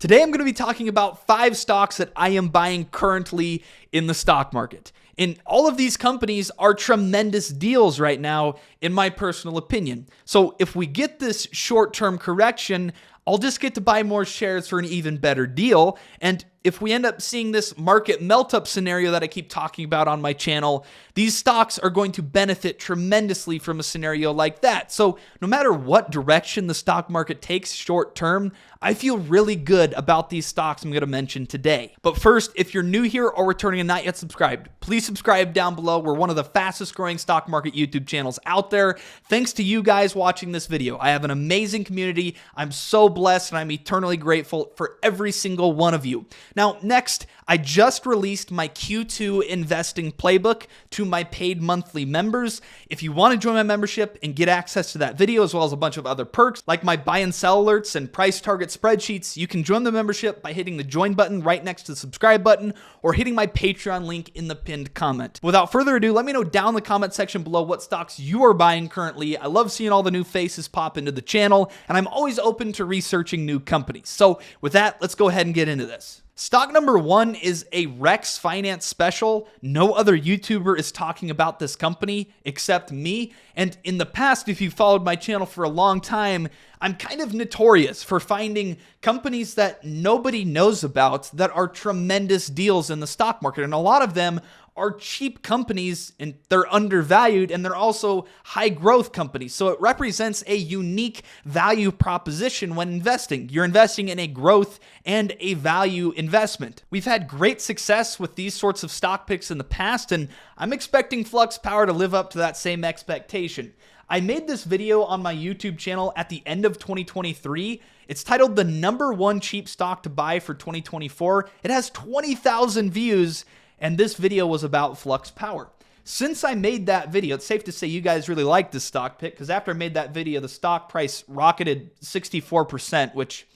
Today, I'm going to be talking about 5 stocks that I am buying currently in the stock market. And all of these companies are tremendous deals right now, in my personal opinion. So if we get this short-term correction, I'll just get to buy more shares for an even better deal. And if we end up seeing this market melt-up scenario that I keep talking about on my channel, these stocks are going to benefit tremendously from a scenario like that. So no matter what direction the stock market takes short-term, I feel really good about these stocks I'm going to mention today. But first, if you're new here or returning and not yet subscribed, please subscribe down below. We're one of the fastest growing stock market YouTube channels out there. Thanks to you guys watching this video. I have an amazing community. I'm so blessed and I'm eternally grateful for every single one of you. Now, next, I just released my Q2 investing playbook to my paid monthly members. If you want to join my membership and get access to that video as well as a bunch of other perks like my buy and sell alerts and price target spreadsheets, you can join the membership by hitting the join button right next to the subscribe button or hitting my Patreon link in the pinned comment. Without further ado, let me know down in the comment section below what stocks you are buying currently. I love seeing all the new faces pop into the channel, and I'm always open to researching new companies. So with that, let's go ahead and get into this. Stock number 1 is a Rex Finance special. No other YouTuber is talking about this company except me. And in the past, if you followed my channel for a long time, I'm kind of notorious for finding companies that nobody knows about that are tremendous deals in the stock market. And a lot of them are cheap companies and they're undervalued, and they're also high growth companies. So it represents a unique value proposition when investing. You're investing in a growth and a value investment. We've had great success with these sorts of stock picks in the past, and I'm expecting Flux Power to live up to that same expectation. I made this video on my YouTube channel at the end of 2023. It's titled The Number 1 Cheap Stock to Buy for 2024. It has 20,000 views, and this video was about Flux Power. Since I made that video, it's safe to say you guys really liked this stock pick, because after I made that video, the stock price rocketed 64%, which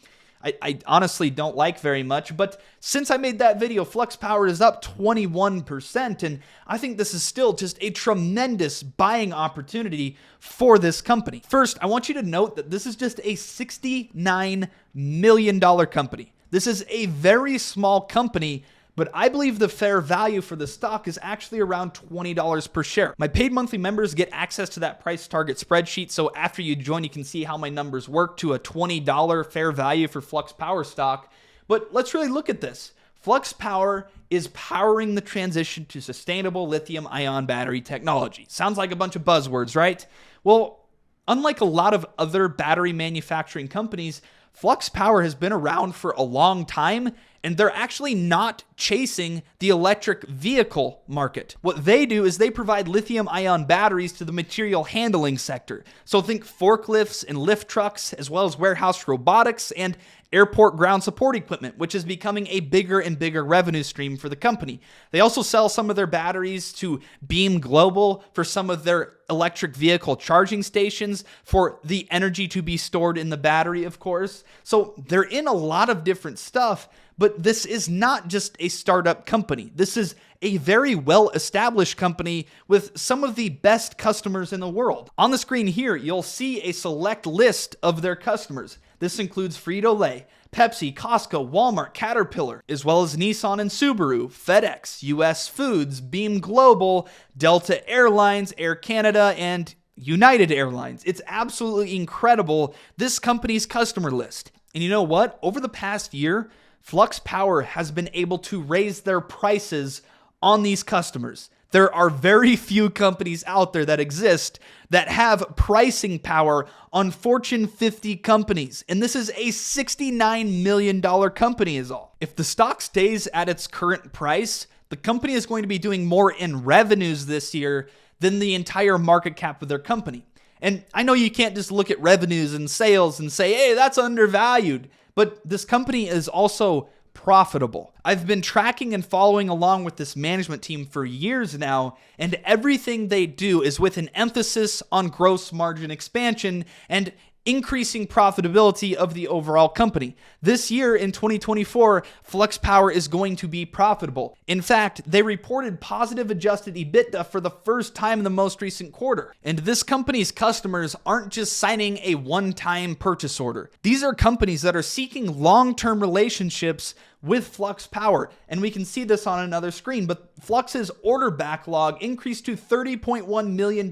I honestly don't like very much. But since I made that video, Flux Power is up 21%, and I think this is still just a tremendous buying opportunity for this company. First, I want you to note that this is just a $69 million company. This is a very small company, but I believe the fair value for the stock is actually around $20 per share. My paid monthly members get access to that price target spreadsheet, so after you join, you can see how my numbers work to a $20 fair value for Flux Power stock. But let's really look at this. Flux Power is powering the transition to sustainable lithium-ion battery technology. Sounds like a bunch of buzzwords, right? Well, unlike a lot of other battery manufacturing companies, Flux Power has been around for a long time, and they're actually not chasing the electric vehicle market. What they do is they provide lithium-ion batteries to the material handling sector. So think forklifts and lift trucks, as well as warehouse robotics and airport ground support equipment, which is becoming a bigger and bigger revenue stream for the company. They also sell some of their batteries to Beam Global for some of their electric vehicle charging stations for the energy to be stored in the battery, of course. So they're in a lot of different stuff, but this is not just a startup company. This is a very well-established company with some of the best customers in the world. On the screen here, you'll see a select list of their customers. This includes Frito-Lay, Pepsi, Costco, Walmart, Caterpillar, as well as Nissan and Subaru, FedEx, US Foods, Beam Global, Delta Airlines, Air Canada, and United Airlines. It's absolutely incredible, this company's customer list. And you know what? Over the past year, Flux Power has been able to raise their prices on these customers. There are very few companies out there that exist that have pricing power on Fortune 50 companies. And this is a $69 million company is all. If the stock stays at its current price, the company is going to be doing more in revenues this year than the entire market cap of their company. And I know you can't just look at revenues and sales and say, hey, that's undervalued. But this company is also profitable. I've been tracking and following along with this management team for years now, and everything they do is with an emphasis on gross margin expansion and increasing profitability of the overall company. This year in 2024, Flux Power is going to be profitable. In fact, they reported positive adjusted EBITDA for the first time in the most recent quarter. And this company's customers aren't just signing a one-time purchase order. These are companies that are seeking long-term relationships with Flux Power. And we can see this on another screen, but Flux's order backlog increased to $30.1 million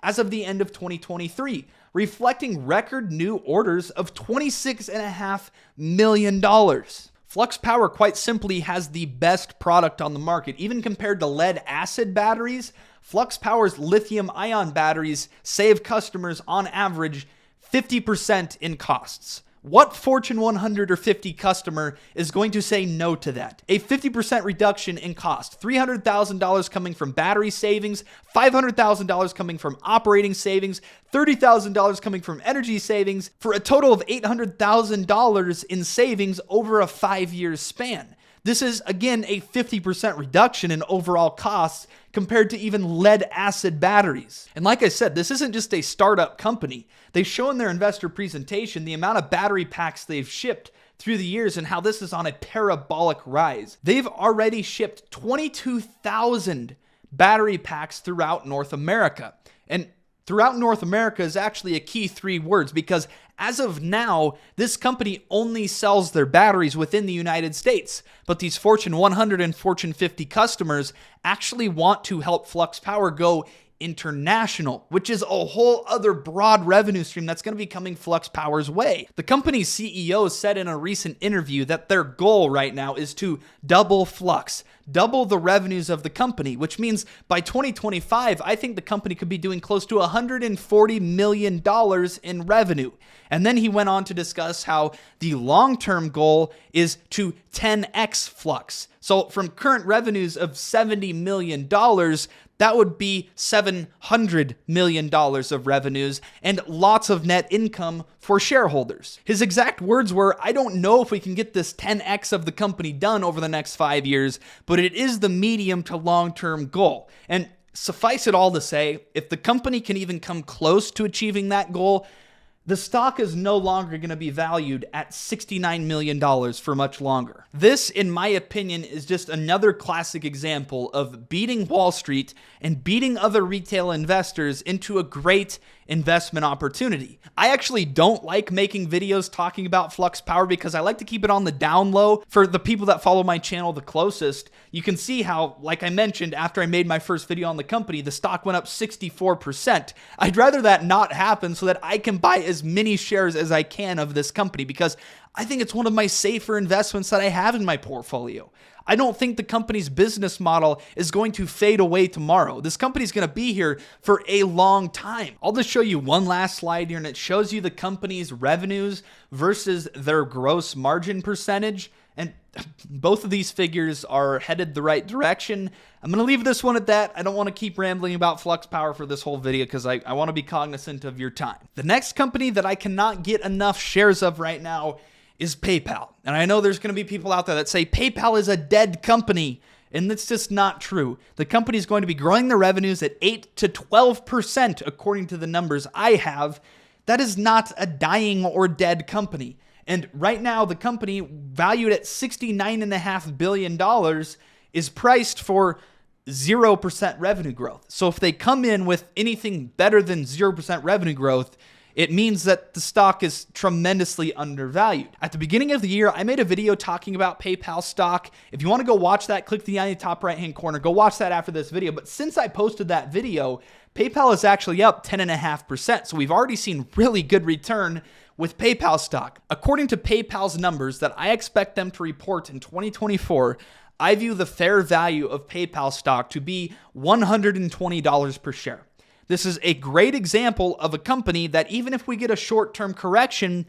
as of the end of 2023, reflecting record new orders of $26.5 million. Flux Power quite simply has the best product on the market. Even compared to lead acid batteries, Flux Power's lithium ion batteries save customers on average 50% in costs. What Fortune 100 or 50 customer is going to say no to that? A 50% reduction in cost, $300,000 coming from battery savings, $500,000 coming from operating savings, $30,000 coming from energy savings, for a total of $800,000 in savings over a 5-year span. This is, again, a 50% reduction in overall costs compared to even lead acid batteries. And like I said, this isn't just a startup company. They show in their investor presentation the amount of battery packs they've shipped through the years and how this is on a parabolic rise. They've already shipped 22,000 battery packs throughout North America. And throughout North America is actually a key 3 words, because as of now, this company only sells their batteries within the United States. But these Fortune 100 and Fortune 50 customers actually want to help Flux Power go international, which is a whole other broad revenue stream that's going to be coming Flux Power's way. The company's CEO said in a recent interview that their goal right now is to double Flux, double the revenues of the company, which means by 2025, I think the company could be doing close to $140 million in revenue. And then he went on to discuss how the long-term goal is to 10x Flux. So from current revenues of $70 million, that would be $700 million of revenues and lots of net income for shareholders. His exact words were, "I don't know if we can get this 10x of the company done over the next 5 years, but it is the medium to long-term goal." And suffice it all to say, if the company can even come close to achieving that goal, the stock is no longer going to be valued at $69 million for much longer. This, in my opinion, is just another classic example of beating Wall Street and beating other retail investors into a great investment opportunity. I actually don't like making videos talking about Flux Power because I like to keep it on the down low. For the people that follow my channel the closest, you can see how, like I mentioned, after I made my first video on the company, the stock went up 64%. I'd rather that not happen so that I can buy as many shares as I can of this company, because I think it's one of my safer investments that I have in my portfolio. I don't think the company's business model is going to fade away tomorrow. This company is going to be here for a long time. I'll just show you one last slide here, and it shows you the company's revenues versus their gross margin percentage. And both of these figures are headed the right direction. I'm going to leave this one at that. I don't want to keep rambling about Flux Power for this whole video because I want to be cognizant of your time. The next company that I cannot get enough shares of right now is PayPal. And I know there's going to be people out there that say PayPal is a dead company, and that's just not true. The company is going to be growing their revenues at 8 to 12% according to the numbers I have. That is not a dying or dead company. And right now, the company, valued at $69.5 billion, is priced for 0% revenue growth. So if they come in with anything better than 0% revenue growth, it means that the stock is tremendously undervalued. At the beginning of the year, I made a video talking about PayPal stock. If you want to go watch that, click the eye in the top right-hand corner. Go watch that after this video. But since I posted that video, PayPal is actually up 10.5%. So we've already seen really good return with PayPal stock. According to PayPal's numbers that I expect them to report in 2024, I view the fair value of PayPal stock to be $120 per share. This is a great example of a company that even if we get a short-term correction,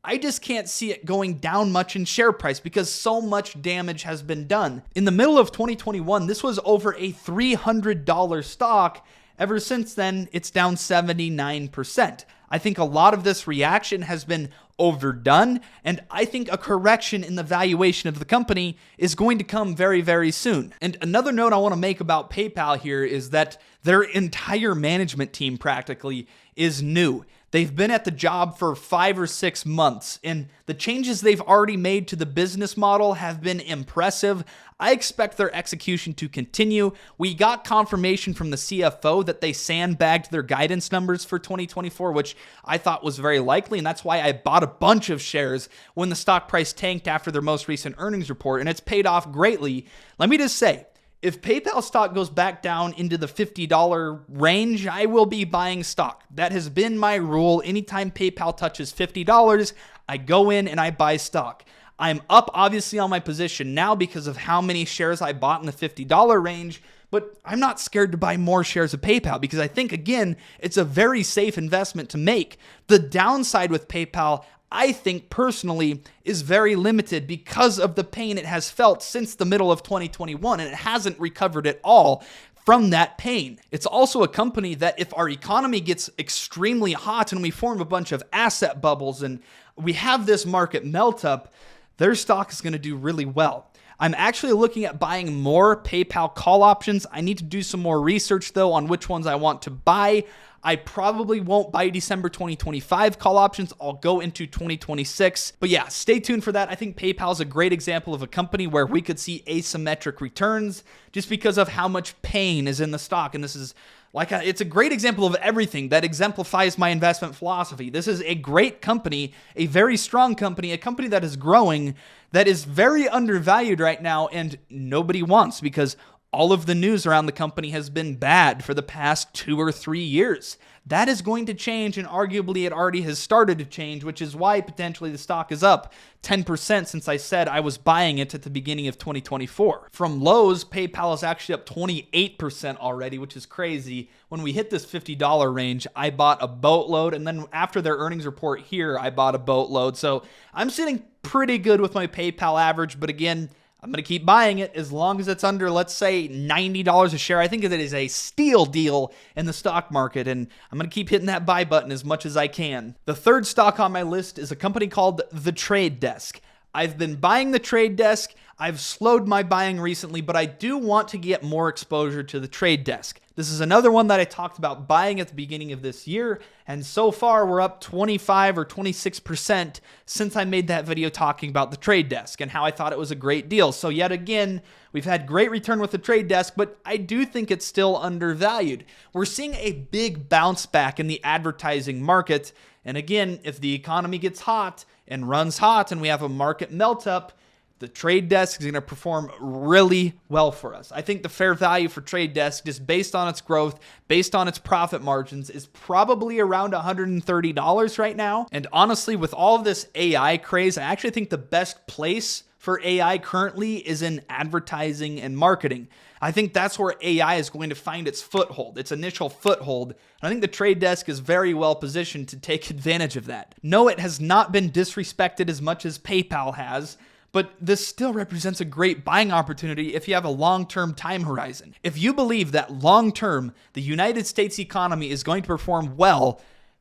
I just can't see it going down much in share price because so much damage has been done. In the middle of 2021, this was over a $300 stock. Ever since then, it's down 79%. I think a lot of this reaction has been overdone, and I think a correction in the valuation of the company is going to come very, very soon. And another note I want to make about PayPal here is that their entire management team practically is new. They've been at the job for 5 or 6 months, and the changes they've already made to the business model have been impressive. I expect their execution to continue. We got confirmation from the CFO that they sandbagged their guidance numbers for 2024, which I thought was very likely, and that's why I bought a bunch of shares when the stock price tanked after their most recent earnings report, and it's paid off greatly. Let me just say, if PayPal stock goes back down into the $50 range, I will be buying stock. That has been my rule. Anytime PayPal touches $50, I go in and I buy stock. I'm up obviously on my position now because of how many shares I bought in the $50 range, but I'm not scared to buy more shares of PayPal because I think, again, it's a very safe investment to make. The downside with PayPal, I think personally, is very limited because of the pain it has felt since the middle of 2021, and it hasn't recovered at all from that pain. It's also a company that if our economy gets extremely hot and we form a bunch of asset bubbles and we have this market melt up, their stock is going to do really well. I'm actually looking at buying more PayPal call options. I need to do some more research though on which ones I want to buy. I probably won't buy December 2025 call options. I'll go into 2026. But yeah, stay tuned for that. I think PayPal is a great example of a company where we could see asymmetric returns just because of how much pain is in the stock. And this is it's a great example of everything that exemplifies my investment philosophy. This is a great company, a very strong company, a company that is growing, that is very undervalued right now, and nobody wants because all of the news around the company has been bad for the past 2 or 3 years. That is going to change, and arguably it already has started to change, which is why potentially the stock is up 10% since I said I was buying it at the beginning of 2024. From lows, PayPal is actually up 28% already, which is crazy. When we hit this $50 range, I bought a boatload, and then after their earnings report here, I bought a boatload. So I'm sitting pretty good with my PayPal average, but again, I'm going to keep buying it as long as it's under, let's say, $90 a share. I think that it is a steal deal in the stock market, and I'm going to keep hitting that buy button as much as I can. The third stock on my list is a company called The Trade Desk. I've been buying The Trade Desk. I've slowed my buying recently, but I do want to get more exposure to The Trade Desk. This is another one that I talked about buying at the beginning of this year, and so far we're up 25 or 26% since I made that video talking about The Trade Desk and how I thought it was a great deal. So yet again, we've had great return with The Trade Desk, but I do think it's still undervalued. We're seeing a big bounce back in the advertising market, and again, if the economy gets hot and runs hot and we have a market melt up, The Trade Desk is going to perform really well for us. I think the fair value for Trade Desk, just based on its growth, based on its profit margins, is probably around $130 right now. And honestly, with all of this AI craze, I actually think the best place for AI currently is in advertising and marketing. I think that's where AI is going to find its foothold, its initial foothold. And I think The Trade Desk is very well positioned to take advantage of that. No, it has not been disrespected as much as PayPal has, but this still represents a great buying opportunity if you have a long-term time horizon. If you believe that long-term, the United States economy is going to perform well,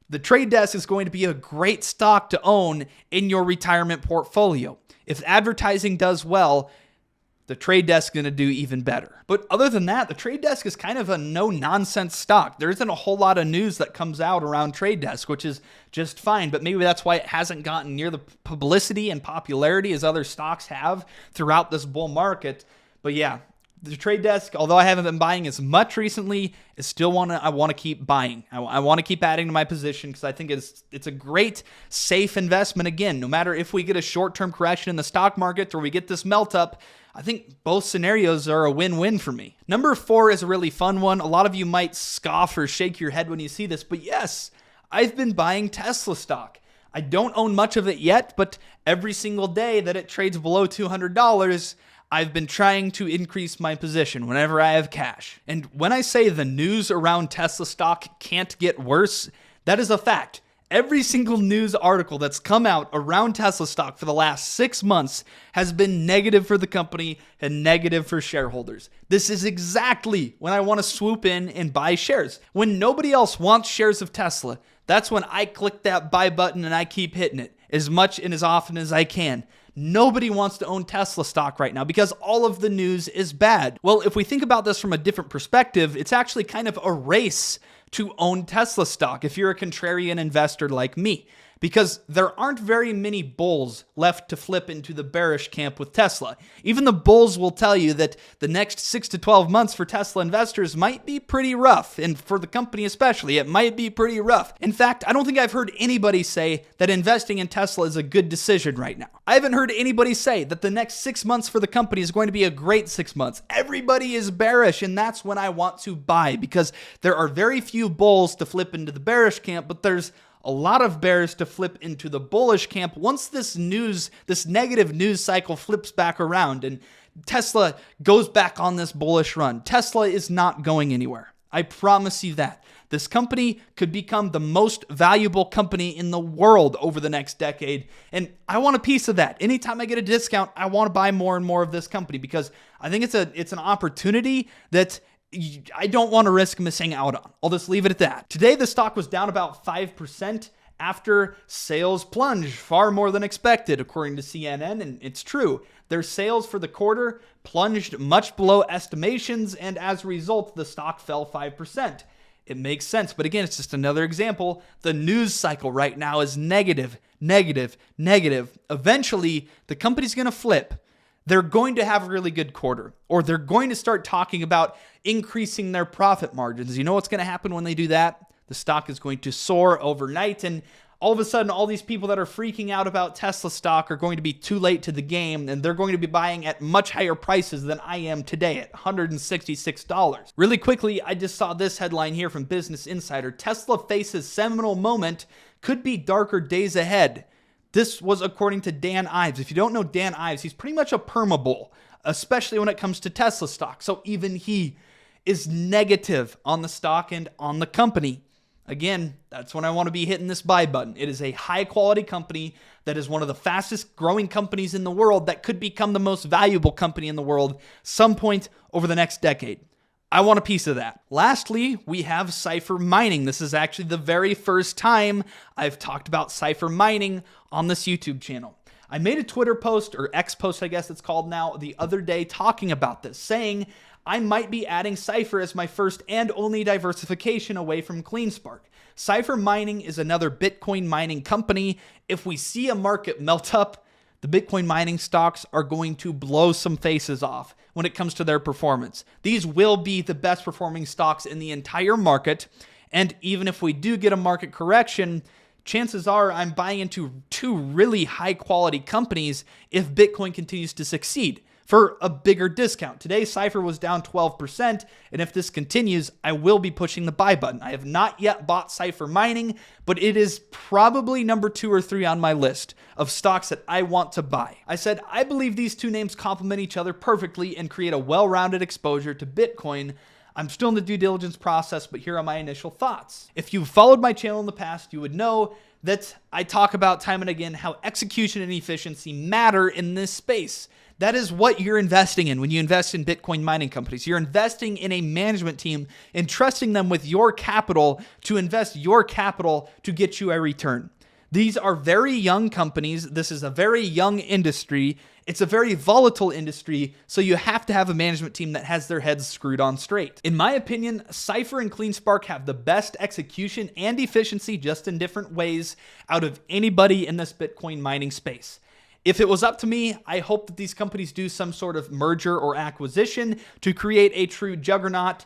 The Trade Desk is going to be a great stock to own in your retirement portfolio. If advertising does well, The Trade Desk is going to do even better. But other than that, The Trade Desk is kind of a no-nonsense stock. There isn't a whole lot of news that comes out around Trade Desk, which is just fine. But maybe that's why it hasn't gotten near the publicity and popularity as other stocks have throughout this bull market. But yeah, The Trade Desk, although I haven't been buying as much recently, I want to keep buying. I want to keep adding to my position because I think it's a great, safe investment. Again, no matter if we get a short-term correction in the stock market or we get this melt up, I think both scenarios are a win-win for me. Number 4 is a really fun one. A lot of you might scoff or shake your head when you see this, but yes, I've been buying Tesla stock. I don't own much of it yet, but every single day that it trades below $200, I've been trying to increase my position whenever I have cash. And when I say the news around Tesla stock can't get worse, that is a fact. Every single news article that's come out around Tesla stock for the last 6 months has been negative for the company and negative for shareholders. This is exactly when I want to swoop in and buy shares. When nobody else wants shares of Tesla, that's when I click that buy button and I keep hitting it as much and as often as I can. Nobody wants to own Tesla stock right now because all of the news is bad. Well, if we think about this from a different perspective, it's actually kind of a race to own Tesla stock if you're a contrarian investor like me, because there aren't very many bulls left to flip into the bearish camp with Tesla. Even the bulls will tell you that the next 6 to 12 months for Tesla investors might be pretty rough, and for the company especially, it might be pretty rough. In fact, I don't think I've heard anybody say that investing in Tesla is a good decision right now. I haven't heard anybody say that the next 6 months for the company is going to be a great 6 months. Everybody is bearish, and that's when I want to buy, because there are very few bulls to flip into the bearish camp, but there's a lot of bears to flip into the bullish camp once this negative news cycle flips back around and Tesla goes back on this bullish run. Tesla is not going anywhere. I promise you that. This company could become the most valuable company in the world over the next decade, and I want a piece of that. Anytime I get a discount, I want to buy more and more of this company because I think it's an opportunity that I don't want to risk missing out on. I'll just leave it at that. Today, the stock was down about 5% after sales plunged far more than expected, according to CNN, and it's true. Their sales for the quarter plunged much below estimations, and as a result, the stock fell 5%. It makes sense, but again, it's just another example. The news cycle right now is negative, negative, negative. Eventually, the company's going to flip. They're going to have a really good quarter, or they're going to start talking about increasing their profit margins. You know what's going to happen when they do that? The stock is going to soar overnight, and all of a sudden, all these people that are freaking out about Tesla stock are going to be too late to the game, and they're going to be buying at much higher prices than I am today at $166. Really quickly, I just saw this headline here from Business Insider. Tesla faces seminal moment, could be darker days ahead. This was according to Dan Ives. If you don't know Dan Ives, he's pretty much a permabull, especially when it comes to Tesla stock. So even he is negative on the stock and on the company. Again, that's when I want to be hitting this buy button. It is a high quality company that is one of the fastest growing companies in the world that could become the most valuable company in the world some point over the next decade. I want a piece of that. Lastly, we have Cipher Mining. This is actually the very first time I've talked about Cipher Mining on this YouTube channel. I made a Twitter post, or X post I guess it's called now, the other day talking about this, saying I might be adding Cipher as my first and only diversification away from CleanSpark. Cipher Mining is another Bitcoin mining company. If we see a market melt up, the Bitcoin mining stocks are going to blow some faces off when it comes to their performance. These will be the best performing stocks in the entire market. And even if we do get a market correction, chances are I'm buying into two really high quality companies if Bitcoin continues to succeed for a bigger discount. Today, Cipher was down 12%, and if this continues, I will be pushing the buy button. I have not yet bought Cipher Mining, but it is probably number 2 or 3 on my list of stocks that I want to buy. I said, I believe these two names complement each other perfectly and create a well-rounded exposure to Bitcoin. I'm still in the due diligence process, but here are my initial thoughts. If you've followed my channel in the past, you would know that I talk about time and again how execution and efficiency matter in this space. That is what you're investing in when you invest in Bitcoin mining companies. You're investing in a management team and trusting them with your capital to invest your capital to get you a return. These are very young companies. This is a very young industry. It's a very volatile industry, so you have to have a management team that has their heads screwed on straight. In my opinion, Cipher and CleanSpark have the best execution and efficiency, just in different ways, out of anybody in this Bitcoin mining space. If it was up to me, I hope that these companies do some sort of merger or acquisition to create a true juggernaut,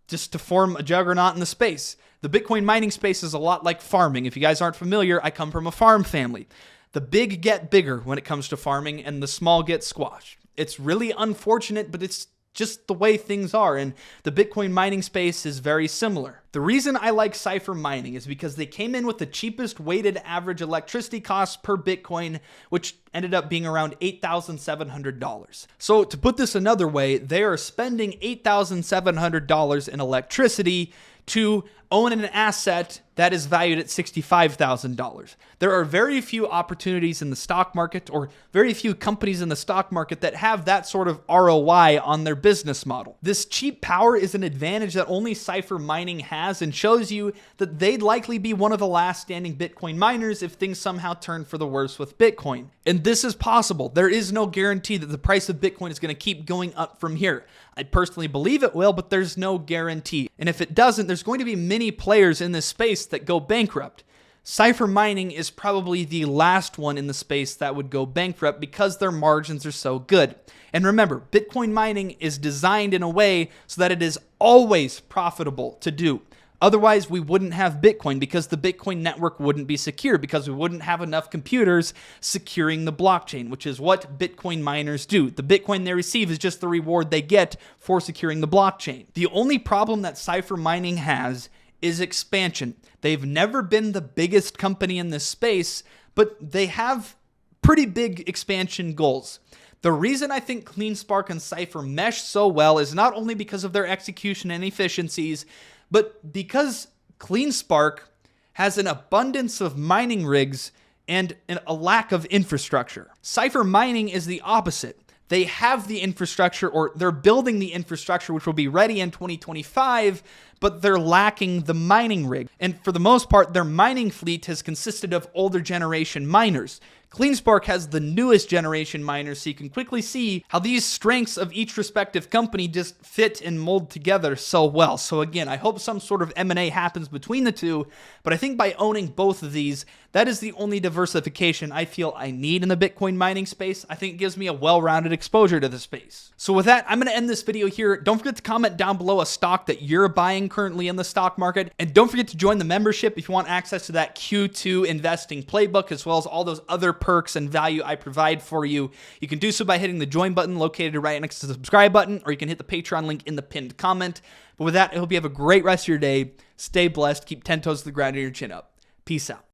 just to form a juggernaut in the space. The Bitcoin mining space is a lot like farming. If you guys aren't familiar, I come from a farm family. The big get bigger when it comes to farming, and the small get squashed. It's really unfortunate, but it's just the way things are, and the Bitcoin mining space is very similar. The reason I like Cipher Mining is because they came in with the cheapest weighted average electricity costs per Bitcoin, which ended up being around $8,700. So to put this another way, they are spending $8,700 in electricity to own an asset that is valued at $65,000. There are very few opportunities in the stock market, or very few companies in the stock market, that have that sort of ROI on their business model. This cheap power is an advantage that only Cipher Mining has, and shows you that they'd likely be one of the last standing Bitcoin miners if things somehow turn for the worse with Bitcoin. And this is possible. There is no guarantee that the price of Bitcoin is going to keep going up from here. I personally believe it will, but there's no guarantee. And if it doesn't, there's going to be many players in this space that go bankrupt. Cypher Mining is probably the last one in the space that would go bankrupt because their margins are so good. And remember, Bitcoin mining is designed in a way so that it is always profitable to do. Otherwise, we wouldn't have Bitcoin because the Bitcoin network wouldn't be secure because we wouldn't have enough computers securing the blockchain, which is what Bitcoin miners do. The Bitcoin they receive is just the reward they get for securing the blockchain. The only problem that Cypher Mining has is expansion. They've never been the biggest company in this space, but they have pretty big expansion goals. The reason I think CleanSpark and Cypher mesh so well is not only because of their execution and efficiencies, but because CleanSpark has an abundance of mining rigs and a lack of infrastructure. Cypher Mining is the opposite. They have the infrastructure, or they're building the infrastructure, which will be ready in 2025, but they're lacking the mining rig. And for the most part, their mining fleet has consisted of older generation miners. CleanSpark has the newest generation miners, so you can quickly see how these strengths of each respective company just fit and mold together so well. So again, I hope some sort of M&A happens between the two, but I think by owning both of these, that is the only diversification I feel I need in the Bitcoin mining space. I think it gives me a well-rounded exposure to the space. So with that, I'm going to end this video here. Don't forget to comment down below a stock that you're buying currently in the stock market, and don't forget to join the membership if you want access to that Q2 investing playbook, as well as all those other perks and value I provide for you. You can do so by hitting the join button located right next to the subscribe button, or you can hit the Patreon link in the pinned comment. But with that, I hope you have a great rest of your day. Stay blessed. Keep 10 toes to the ground and your chin up. Peace out.